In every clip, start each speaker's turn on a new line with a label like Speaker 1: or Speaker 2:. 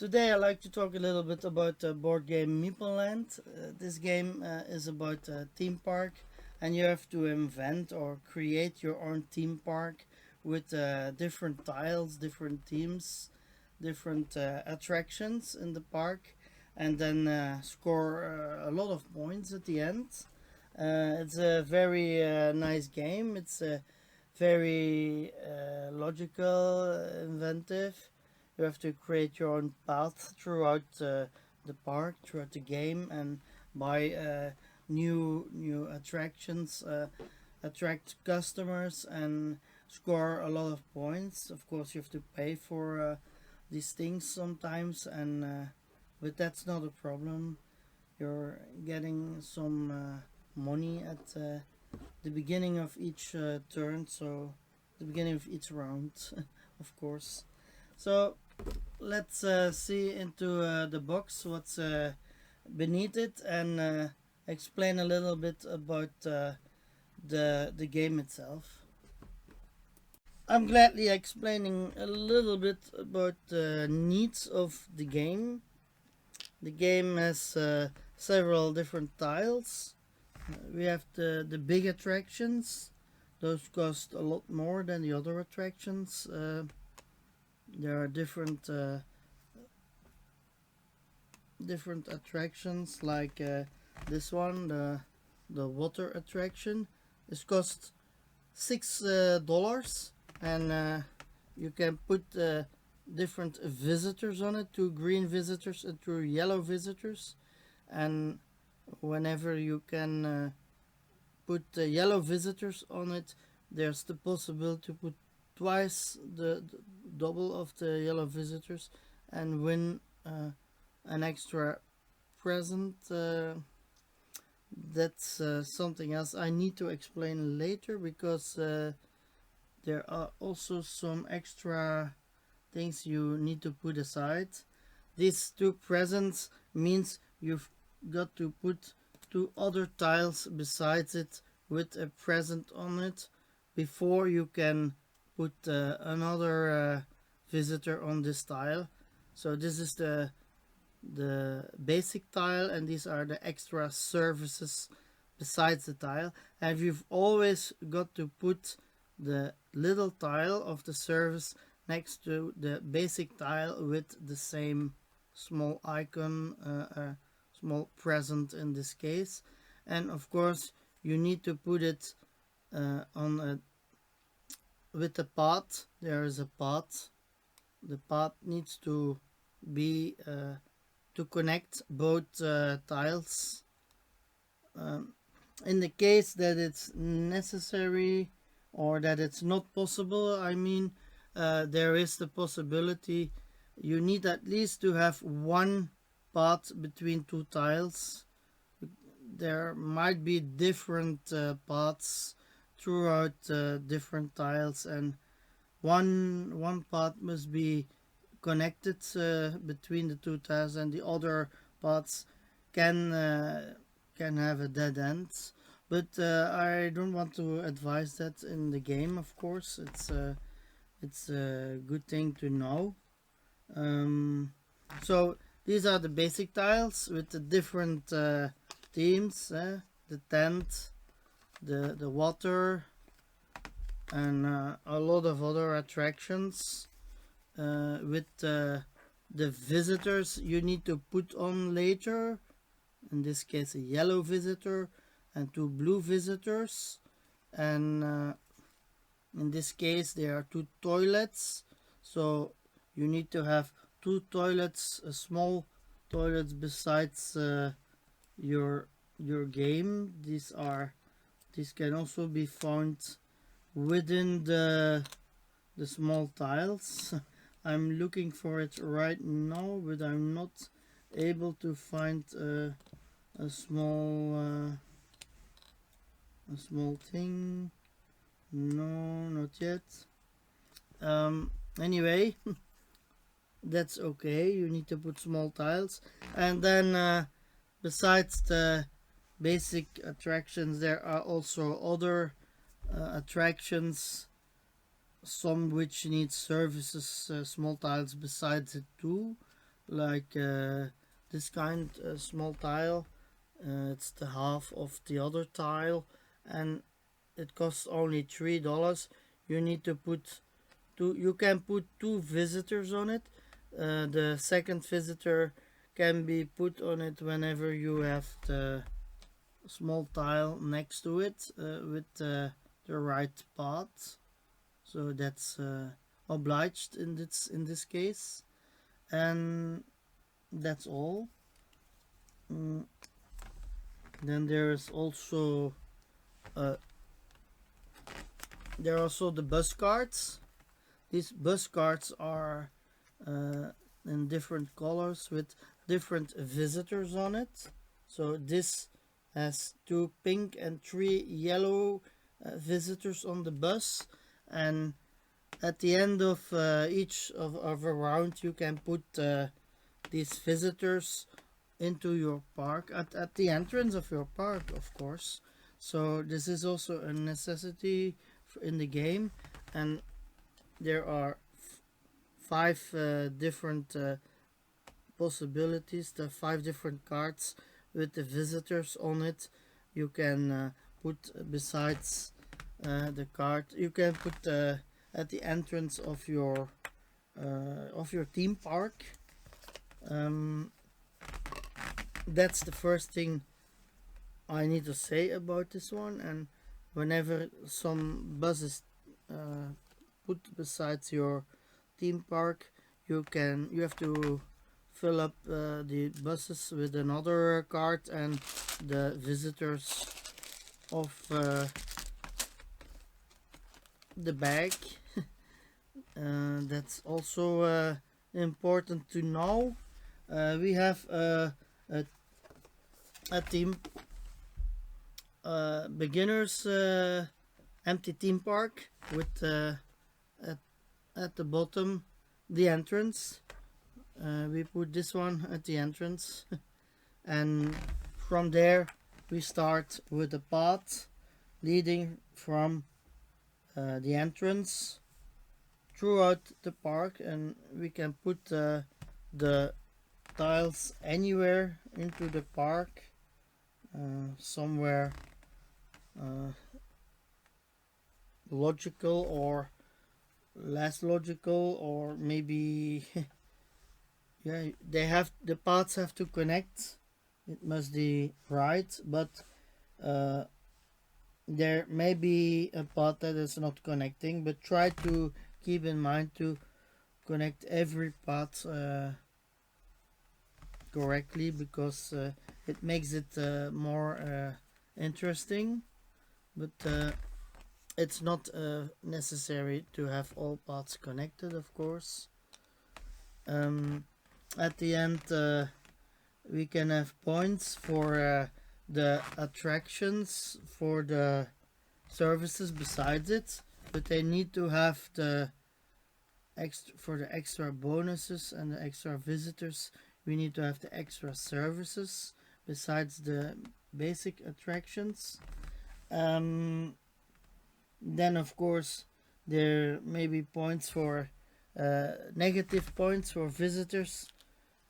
Speaker 1: Today I'd like to talk a little bit about the board game Meeple Land. This game is about a theme park, and you have to invent or create your own theme park with different tiles, different themes, different attractions in the park, and then score a lot of points at the end. It's a very nice game. It's very logical, inventive. You have to create your own path throughout the park, throughout the game, and buy new attractions, attract customers, and score a lot of points. Of course, you have to pay for these things sometimes, and but that's not a problem. You're getting some money at the beginning of each turn, so the beginning of each round, of course. So let's see into the box what's beneath it, and explain a little bit about the game itself. I'm gladly explaining a little bit about the needs of the game. The game has several different tiles. We have the big attractions. Those cost a lot more than the other attractions. There are different attractions like this one, the water attraction. This costs $6, and you can put different visitors on it, two green visitors and two yellow visitors, and whenever you can put the yellow visitors on it, there's the possibility to put twice the double of the yellow visitors and win an extra present. That's something else I need to explain later, because there are also some extra things you need to put aside. These two presents means you've got to put two other tiles besides it with a present on it before you can put another visitor on this tile. So this is the basic tile, and these are the extra services besides the tile. And you've always got to put the little tile of the service next to the basic tile with the same small icon, small present in this case. And of course you need to put it on a with the path. There is a path. The path needs to be to connect both tiles. In the case that it's necessary or that it's not possible, I mean, there is the possibility you need at least to have one path between two tiles. There might be different paths throughout different tiles, and one path must be connected between the two tiles, and the other paths can have a dead end. But I don't want to advise that in the game. Of course, it's a good thing to know. So these are the basic tiles with the different themes: the tent, the water, and a lot of other attractions. With the visitors you need to put on later. In this case, a yellow visitor and two blue visitors, and in this case there are two toilets, so you need to have two toilets, small toilets besides your game. These can also be found within the small tiles. I'm looking for it right now, but I'm not able to find a small thing. No, not yet. Anyway, that's okay. You need to put small tiles, and then besides the basic attractions, there are also other attractions, some which need services, small tiles besides it too. like this kind small tile. It's the half of the other tile, and it costs only $3. You need to put two. You can put two visitors on it. The second visitor can be put on it whenever you have the small tile next to it with the right path. So that's obliged in this case, and that's all. Mm, then uh, there are also the bus cards. These bus cards are uh, in different colors with different visitors on it. So this has two pink and three yellow visitors on the bus, and at the end of each of a round you can put these visitors into your park at the entrance of your park, of course. So this is also a necessity in the game, and there are five different possibilities. There are five different cards with the visitors on it. You can put besides the card. You can put at the entrance of your theme park. Um, that's the first thing I need to say about this one. And whenever some buses put besides your theme park, you have to fill up the buses with another card and the visitors of the bag. That's also important to know. We have a, a team beginners empty theme park with at, at the bottom the entrance. We put this one at the entrance, and from there we start with the path leading from the entrance throughout the park, and we can put the tiles anywhere into the park, somewhere uh, logical or less logical, or maybe yeah, the paths have to connect. It must be right, but uh, there may be a path that is not connecting, but try to keep in mind to connect every path correctly, because it makes it more interesting, but it's not necessary to have all paths connected, of course. um, at the end we can have points for the attractions, for the services besides it, but they need to have the extra for the extra bonuses and the extra visitors. We need to have the extra services besides the basic attractions. um, then of course there may be points for negative points for visitors.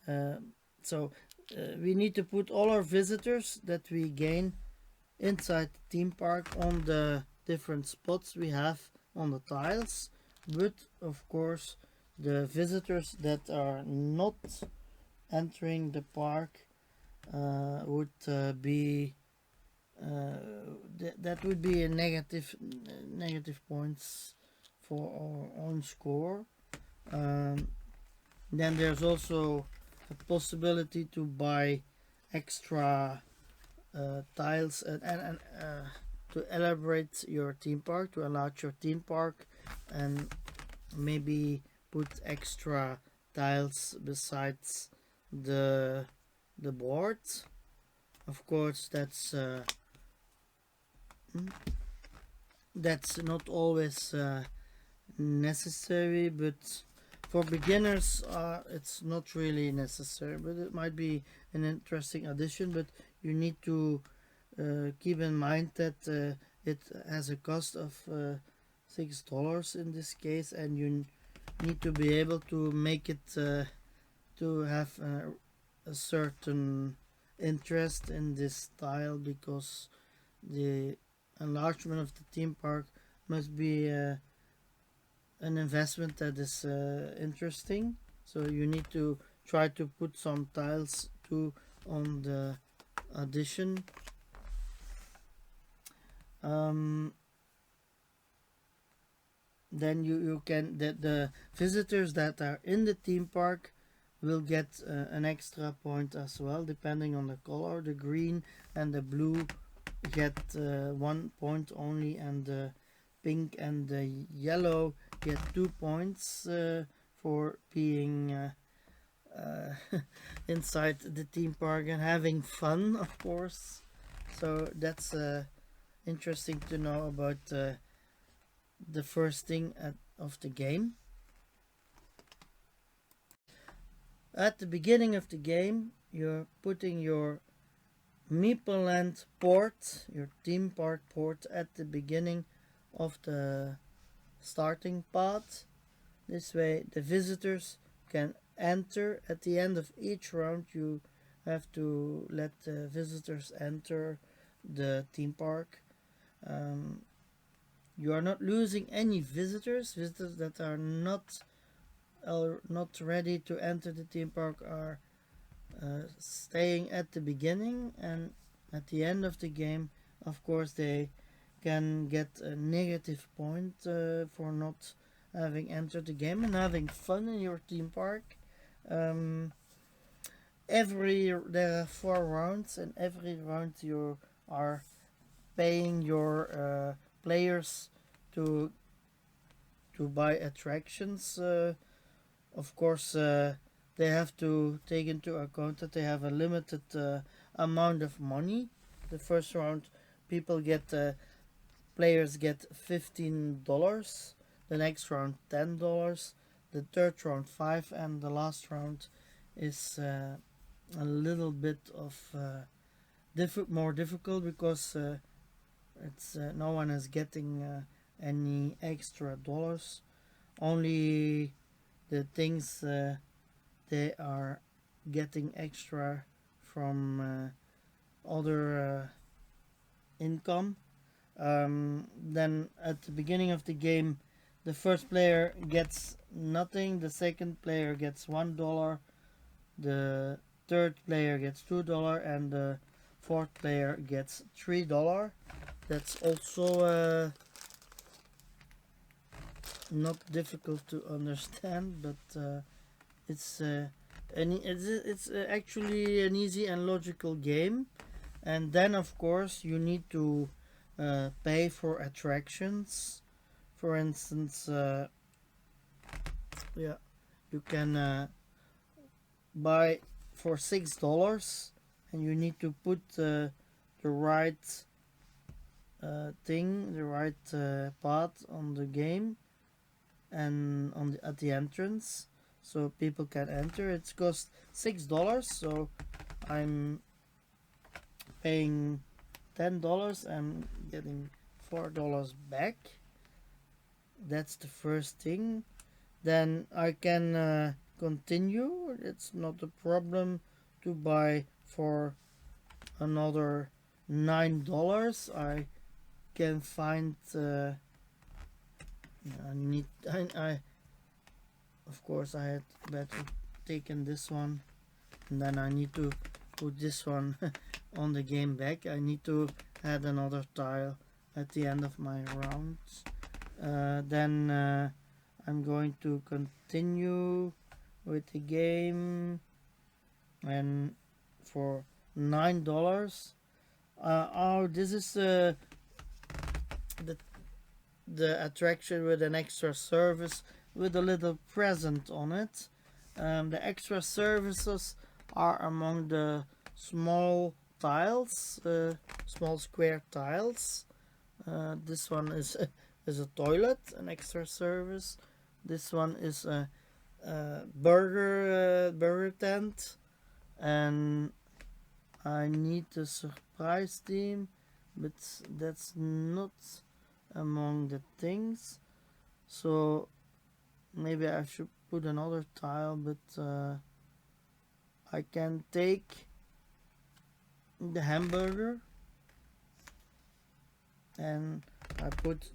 Speaker 1: uh, so we need to put all our visitors that we gain inside the theme park on the different spots we have on the tiles, but of course the visitors that are not entering the park would be that would be a negative points for our own score. um, then there's also a possibility to buy extra tiles and to elaborate your theme park, to enlarge your theme park, and maybe put extra tiles besides the the board. Of course, that's not always necessary, but for beginners it's not really necessary, but it might be an interesting addition. But you need to keep in mind that it has a cost of $6 in this case, and you need to be able to make it to have a certain interest in this style, because the enlargement of the theme park must be an investment that is interesting. So you need to try to put some tiles too on the addition. Um, then you can the visitors that are in the theme park will get an extra point as well, depending on the color. The green and the blue get 1 point only, and the pink and the yellow get 2 points for being inside the theme park and having fun, of course. So that's interesting to know about the first thing of the game. At the beginning of the game, you're putting your Meeple Land port, your theme park port, at the beginning of the starting path. This way the visitors can enter. At the end of each round, you have to let the visitors enter the theme park. You are not losing any visitors. Visitors that are not ready to enter the theme park are staying at the beginning, and at the end of the game, of course, they can get a negative point for not having entered the game and having fun in your theme park. Um, there are 4 rounds, and every round you are paying your players to buy attractions. Of course, they have to take into account that they have a limited amount of money. The first round, people get players get $15. The next round, $10. The third round, 5, and the last round is a little bit of more difficult, because it's no one is getting any extra dollars. Only the things they are getting extra from other income. Then at the beginning of the game, the first player gets nothing, the second player gets $1, the third player gets $2, and the fourth player gets $3. That's also not difficult to understand, but it's actually an easy and logical game. And then, of course, you need to pay for attractions. For instance, yeah, you can buy for $6, and you need to put the right the right path on the game and at the entrance, so people can enter. It costs $6, so I'm paying $10 and getting $4 back. That's the first thing. Then I can continue. It's not a problem to buy for another $9. I can find I of course I had better taken this one, and then I need to put this one on the game back. I need to add another tile at the end of my rounds. Then I'm going to continue with the game, and for $9, oh, this is the attraction with an extra service with a little present on it. The extra services are among the small tiles, small square tiles. This one is a toilet, an extra service. This one is a burger tent, and I need the surprise team, but that's not among the things. So maybe I should put another tile, but I can take the hamburger and I put.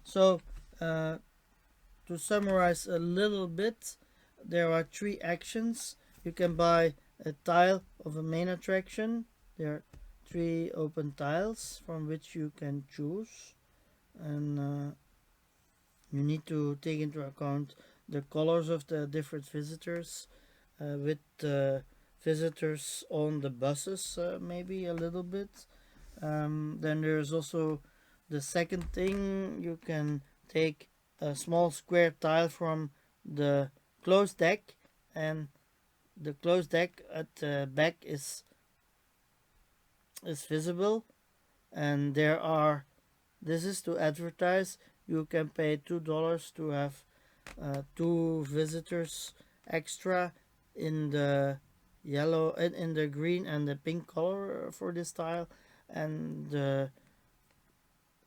Speaker 1: So to summarize a little bit, there are three actions. You can buy a tile of a main attraction. There are three open tiles from which you can choose, and you need to take into account the colors of the different visitors, with the visitors on the buses, maybe a little bit. Then there's also the second thing. You can take a small square tile from the closed deck, and the closed deck at the back is visible, and there are, this is to advertise. You can pay $2 to have two visitors extra in the yellow, in the green and the pink color for this tile. And the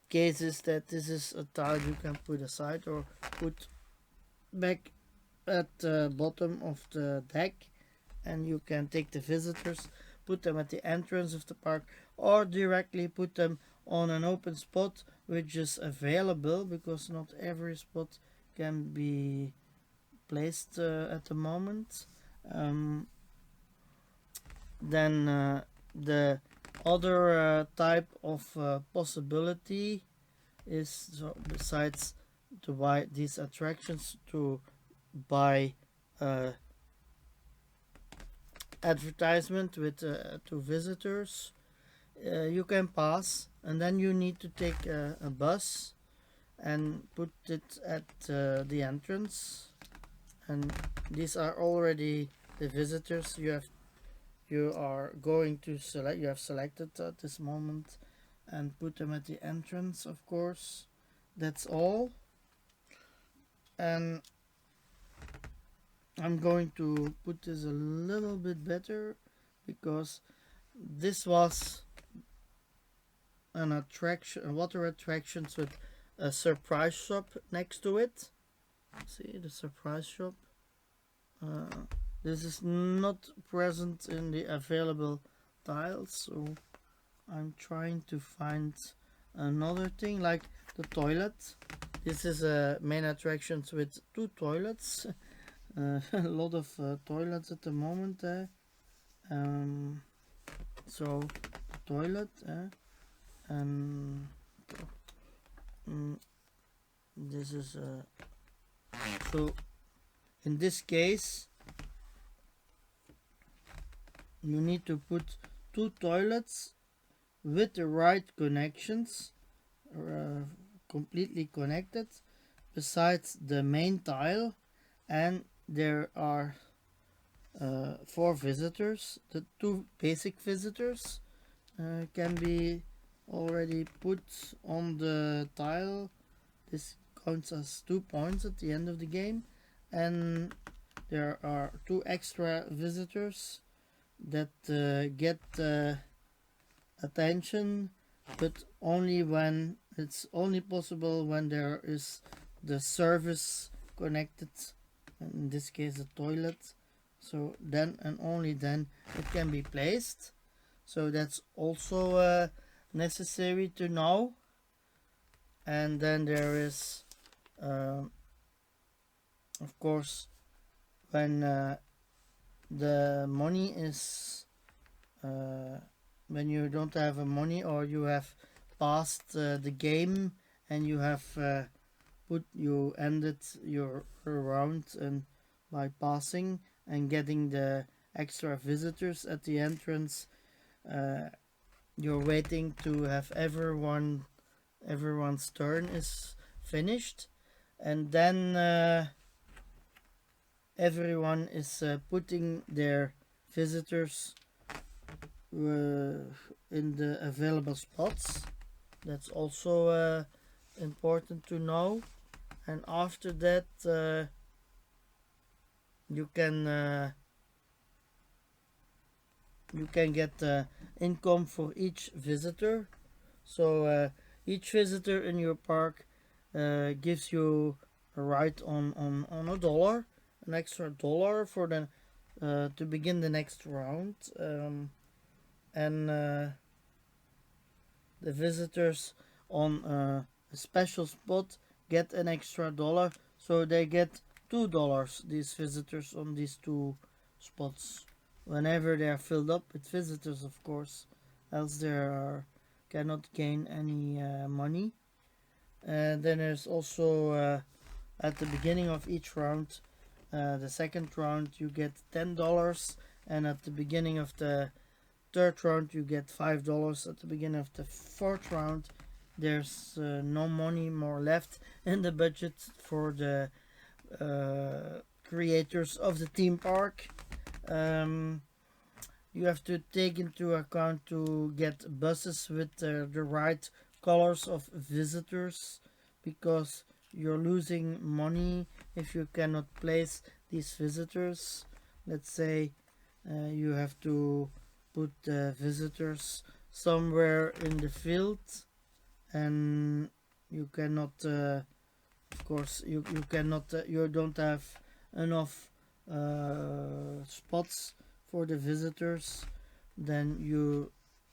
Speaker 1: case is that this is a tile you can put aside or put back at the bottom of the deck, and you can take the visitors, put them at the entrance of the park, or directly put them on an open spot which is available, because not every spot can be placed at the moment. Then the other type of possibility is, so besides to buy these attractions, to buy advertisement with to visitors. You can pass, and then you need to take a bus and put it at the entrance, and these are already the visitors you are going to select, you have selected at this moment, and put them at the entrance, of course. That's all. And I'm going to put this a little bit better, because this was an attraction, a water attractions with a surprise shop next to it. See the surprise shop. This is not present in the available tiles, so I'm trying to find another thing, like the toilet. This is a main attractions with two toilets. A lot of toilets at the moment. So toilet, and this is so in this case you need to put two toilets with the right connections, completely connected, besides the main tile, and there are 4 visitors. The 2 basic visitors can be already put on the tile. This counts as 2 points at the end of the game, and there are 2 extra visitors that get attention, but only when it's only possible when there is the service connected, in this case a toilet. So then and only then it can be placed. So that's also necessary to know. And then there is of course, when the money is when you don't have money, or you have passed the game and you have you ended your round, and by passing and getting the extra visitors at the entrance, you're waiting to have everyone's turn is finished, and then everyone is putting their visitors in the available spots. That's also important to know. And after that you can get income for each visitor. So each visitor in your park gives you a right on $1, an extra $1 for the to begin the next round. And the visitors on a special spot get an extra dollar, so they get $2, these visitors on these two spots, whenever they are filled up with visitors, of course, else they cannot gain any money. And then there's also at the beginning of each round, the second round you get $10, and at the beginning of the third round you get $5. At the beginning of the fourth round there's no money more left in the budget for the creators of the theme park. You have to take into account to get buses with the right colors of visitors, because you're losing money if you cannot place these visitors. Let's say you have to put the visitors somewhere in the field, and you cannot of course you cannot you don't have enough spots for the visitors, then you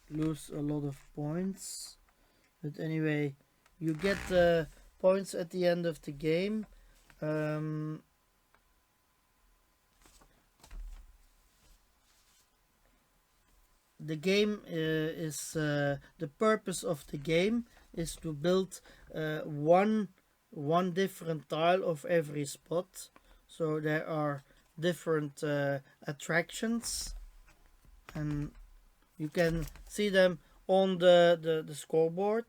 Speaker 1: lose a lot of points. But anyway, you get points at the end of the game. The game is the purpose of the game is to build one different tile of every spot. So there are different attractions, and you can see them on the scoreboard,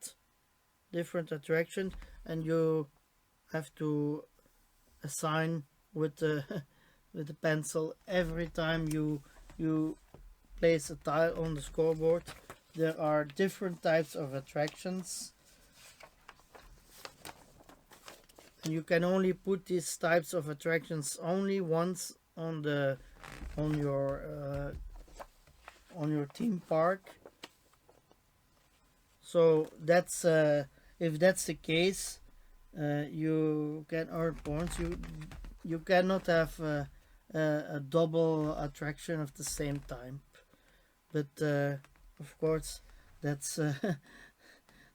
Speaker 1: different attractions, and you have to assign with the with the pencil every time you place a tile on the scoreboard. There are different types of attractions, and you can only put these types of attractions only once on your theme park. So that's if that's the case, you can earn points. You cannot have a double attraction of the same time. But of course, that's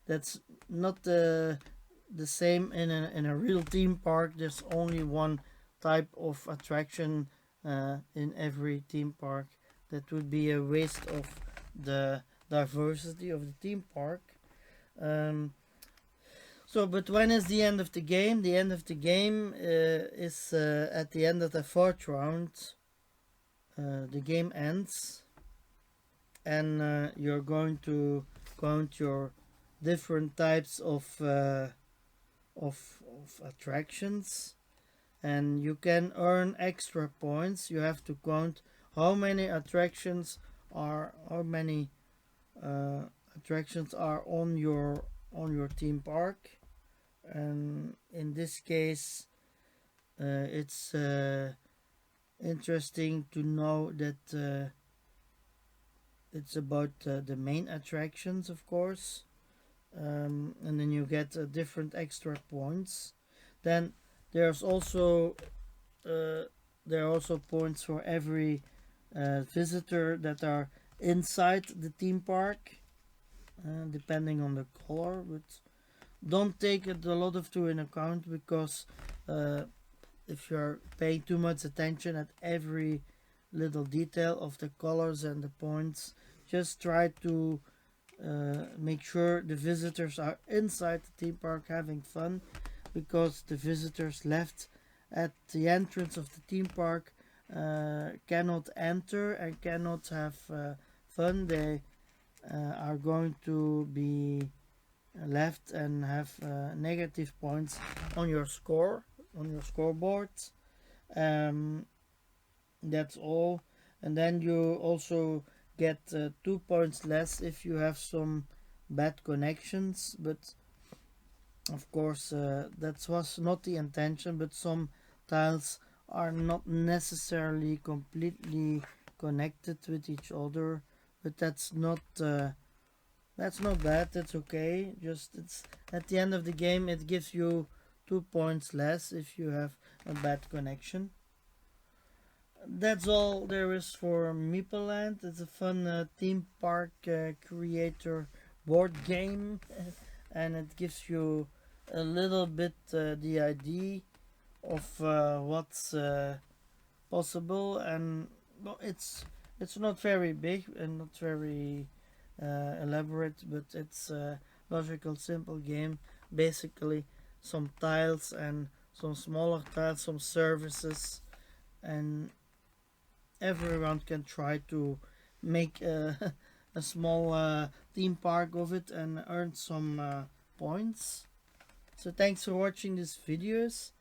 Speaker 1: that's not the same in a real theme park. There's only one type of attraction in every theme park. That would be a waste of the diversity of the theme park. But when is the end of the game? The end of the game is at the end of the fourth round. The game ends, and you're going to count your different types of attractions, and you can earn extra points. You have to count how many attractions are on your theme park. And in this case, it's interesting to know that it's about the main attractions, of course, and then you get different extra points. Then there's also there are also points for every visitor that are inside the theme park, depending on the color. But don't take it a lot of to in account, because if you're paying too much attention at every little detail of the colors and the points, just try to make sure the visitors are inside the theme park having fun, because the visitors left at the entrance of the theme park cannot enter and cannot have fun. They are going to be left and have negative points on your scoreboard. That's all. And then you also get 2 points less if you have some bad connections, but of course that was not the intention. But some tiles are not necessarily completely connected with each other, but that's not bad. That's okay. Just it's at the end of the game, it gives you 2 points less if you have a bad connection. that's all there is for Meeple Land. It's a fun theme park creator board game, and it gives you a little bit the idea of what's possible. And well, it's not very big and not very elaborate, but it's a logical, simple game. Basically, some tiles and some smaller tiles, some services, and everyone can try to make a small theme park of it and earn some points. So thanks for watching these videos.